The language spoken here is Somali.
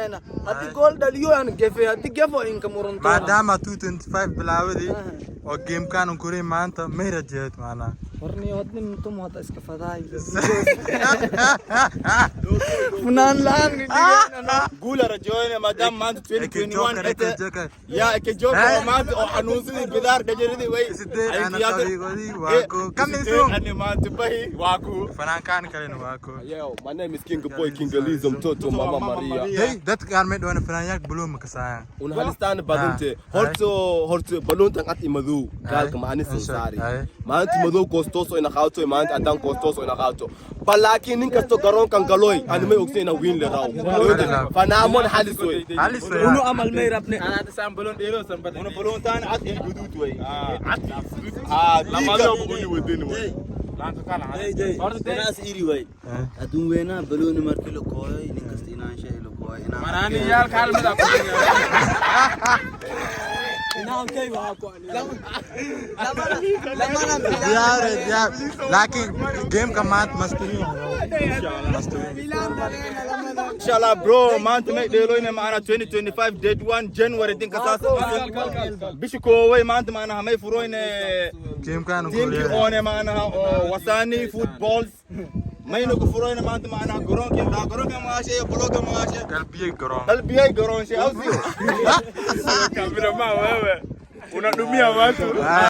keena hadii gool dhaliyo aan gefe hadii gefo in ka muranto maadaama 225 bilaawadi oo game kan kuray maanta meerajeed maana warni wadnin tum hada iska faday funaan laan dhigana guula rajoyna maadaama maanta 2021 ya ke jogo maanta oo xanuunsadii bidaar dhajaridi way ana tabiigodi waako kamisu ani maanta bahi waako fanaan kale waako yo my name is King Boy King Elizo mtoto mama Maria hey dadka ma doona fanaan yak bulum ka saaya un halistaan badante horto balontan at imadu galka maani saari maanta madu koostoso ina qaato maanta adan koostoso ina qaato balaakiin nin kasto garoon kan galoy aan may ogseena wiin le raw fanaamon halisoy unu amal may rabne ana tasam balon dheero san bad unu balontan at gudud way at lama loo buguni wadin way naas iri way adun weena balon markii la kooyay nin kasta inaan shay la kooyay inaan marani yaal kaalmada ku inaan kay waa ku yaar laakiin game ka maanta masturi inshallah bro maanta may dheeloyna maana 2025 date 1 January din ka saas bishiko way maanta maana may furoyne game kan kuray one maana wasani footballs mayno ku furoyna maanta maana garoonka maashay bloga maashay qalbiyay garoon shay awsi kamera ma wewe unadumia watu